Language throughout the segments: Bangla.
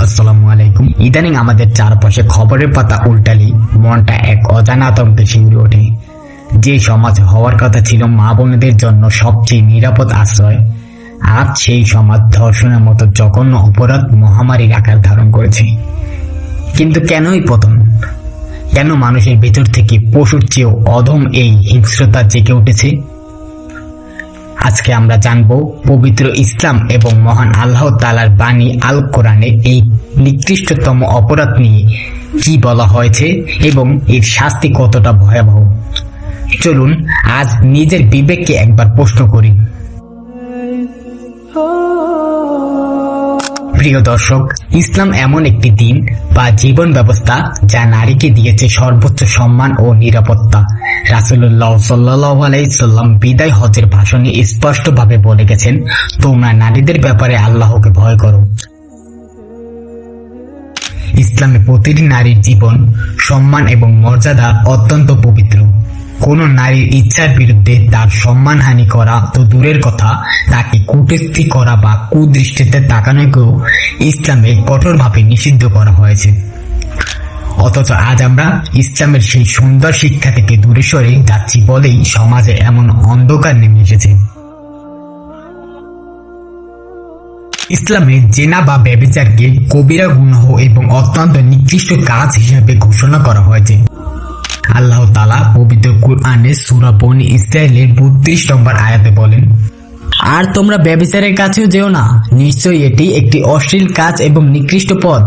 আসসালামু আলাইকুম। ইদানিং আমাদের চারপাশে খবরের পাতা উল্টালেই মনটা এক অজানা আতঙ্কে শিউরে ওঠে। যে সমাজ হওয়ার কথা ছিল মা বোনদের জন্য সবচেয়ে নিরাপদ আশ্রয়, আজ সেই সমাজ ধর্ষণের মতো জঘন্য অপরাধ মহামারীর আকার ধারণ করেছে। কিন্তু কেনই পতন? কেন মানুষের ভেতর থেকে পশুর চেয়েও অধম এই হিংস্রতা জেগে উঠেছে? আজকে আমরা জানব পবিত্র ইসলাম এবং মহান আল্লাহ তাআলার বাণী আল কোরআনে এই নিকৃষ্টতম অপরাধ নিয়ে কি বলা হয়েছে এবং এর শাস্তি কতটা ভয়াবহ। চলুন আজ নিজের বিবেককে একবার প্রশ্ন করি। প্রিয় দর্শক, ইসলাম এমন একটি দিন বা জীবন ব্যবস্থা যা নারীকে দিয়েছে সর্বোচ্চ সম্মান ও নিরাপত্তা। রাসূলুল্লাহ সাল্লাল্লাহু আলাইহি সাল্লাম বিদায় হজের ভাষণে স্পষ্টভাবে বলে গেছেন, তোমরা নারীদের ব্যাপারে আল্লাহকে ভয় করো। ইসলামে প্রতিটি নারীর জীবন, সম্মান এবং মর্যাদা অত্যন্ত পবিত্র। কোন নারীর ইচ্ছার বিরুদ্ধে তার সম্মানহানি করা তো দূরের কথা, তাকে কটূক্তি করা বা কুদৃষ্টিতে তাকানোকেও ইসলামে কঠোরভাবে নিষিদ্ধ করা হয়েছে। অথচ আজ আমরা ইসলামের সেই সুন্দর শিক্ষা থেকে দূরে সরে যাচ্ছি বলেই সমাজে এমন অন্ধকার নেমে এসেছে। ইসলামে জেনা বা ব্যভিচারকে কবিরা গুনাহ এবং অত্যন্ত নিকৃষ্ট কাজ হিসেবে ঘোষণা করা হয়েছে। আল্লাহ তাআলা পবিত্র কুরআনে সূরা বনী ইসরাঈলের ৩২ নম্বর আয়াতে বলেন, আর তোমরা ব্যভিচারের কাছেও যেও না, নিশ্চয়ই এটি একটি অশ্লীল কাজ এবং নিকৃষ্ট পথ।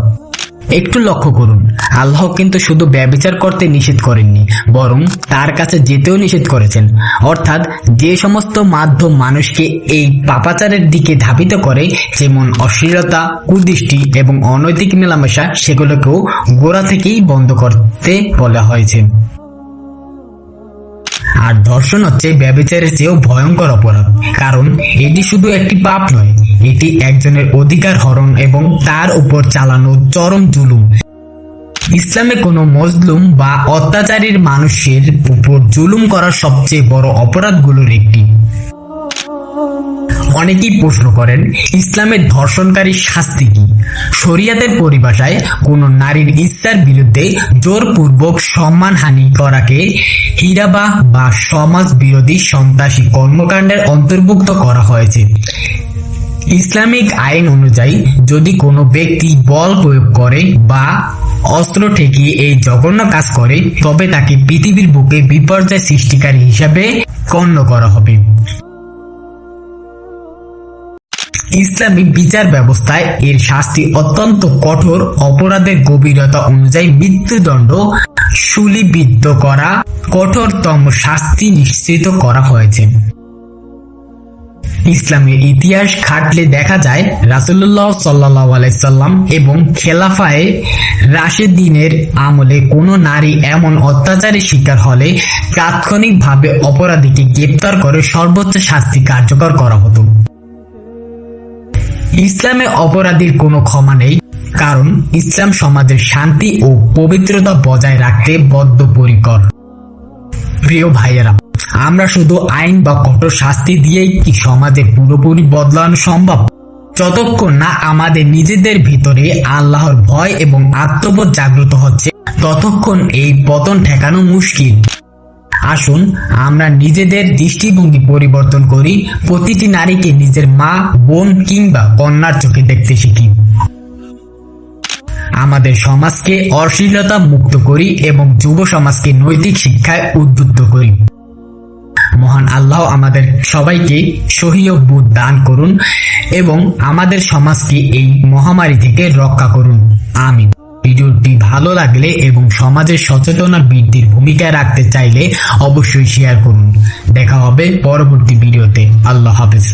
একটু লক্ষ্য করুন, আল্লাহ কিন্তু শুধু ব্যভিচার করতে নিষেধ করেননি, বরং তার কাছে যেতেও নিষেধ করেছেন। অর্থাৎ যে সমস্ত মাধ্যম মানুষকে এই পাপাচারের দিকে ধাবিত করে, যেমন অশ্লীলতা, কুদৃষ্টি এবং অনৈতিক মেলামেশা, সেগুলোকেও গোড়া থেকেই বন্ধ করতে বলা হয়েছে। আর ধর্ষণ হচ্ছে ব্যভিচারের চেয়েও ভয়ঙ্কর অপরাধ, কারণ এটি শুধু একটি পাপ নয়, এটি একজনের অধিকার হরণ এবং তার উপর চালানো চরম জুলুম। ইসলামে কোনো মজলুম বা অত্যাচারীর মানুষের উপর জুলুম করার সবচেয়ে বড় অপরাধগুলোর একটি। অনেকেই প্রশ্ন করেন, ইসলামের ধর্ষণকারীর শাস্তি কি? শরিয়াতের পরিভাষায় কোনো নারীর ইচ্ছার বিরুদ্ধে জোরপূর্বক সম্মানহানি করাকে হিরাবা বা সমাজ বিরোধী সন্ত্রাসী কর্মকাণ্ডের অন্তর্ভুক্ত করা হয়েছে। ইসলামিক আইন অনুযায়ী যদি কোনো ব্যক্তি বল প্রয়োগ করে বা অস্ত্র ঠেকিয়ে এই জঘন্য কাজ করে, তবে তাকে পৃথিবীর বুকে বিপর্যয় সৃষ্টিকারী হিসাবে গণ্য করা হবে। ইসলামী বিচার ব্যবস্থায় এর শাস্তি অত্যন্ত কঠোর। অপরাধের গভীরতা অনুযায়ী মৃত্যুদণ্ড, শূলিবিদ্ধ করা, কঠোরতম শাস্তি নিশ্চিত করা হয়েছে। ইসলামের ইতিহাস ঘাটলে দেখা যায়, রাসূলুল্লাহ সাল্লাল্লাহু আলাইহি সাল্লাম এবং খেলাফায়ে রাশিদিনের আমলে কোনো নারী এমন অত্যাচারের শিকার হলে তাৎক্ষণিকভাবে অপরাধীকে গ্রেপ্তার করে সর্বোচ্চ শাস্তি কার্যকর করা হতো। ইসলামে অপরাধীর কোনো ক্ষমা নেই, কারণ ইসলাম সমাজের শান্তি ও পবিত্রতা বজায় রাখতে বদ্ধপরিকর। প্রিয় ভাইয়েরা, আমরা শুধু আইন বা কঠোর শাস্তি দিয়েই কি সমাজে পুরোপুরি বদলানো সম্ভব? যতক্ষণ না আমাদের নিজেদের ভিতরে আল্লাহর ভয় এবং আত্মবোধ জাগ্রত হচ্ছে, ততক্ষণ এই পতন ঠেকানো মুশকিল। আসুন আমরা নিজেদের দৃষ্টিভঙ্গি পরিবর্তন করি, প্রতিটি নারীকে নিজের মা, বোন কিংবা কন্যার চোখে দেখতে শিখি। আমাদের সমাজকে অশ্লীলতা মুক্ত করি এবং যুব সমাজকে নৈতিক শিক্ষায় উদ্বুদ্ধ করি। মহান আল্লাহ আমাদের সবাইকে সহিহ বুঝ দান করুন এবং আমাদের সমাজকে এই মহামারী থেকে রক্ষা করুন। আমিন। ভিডিওটি ভালো লাগলে এবং সমাজের সচেতনতা বৃদ্ধির ভূমিকায় রাখতে চাইলে অবশ্যই শেয়ার করুন। দেখা হবে পরবর্তী ভিডিওতে। আল্লাহ হাফেজ।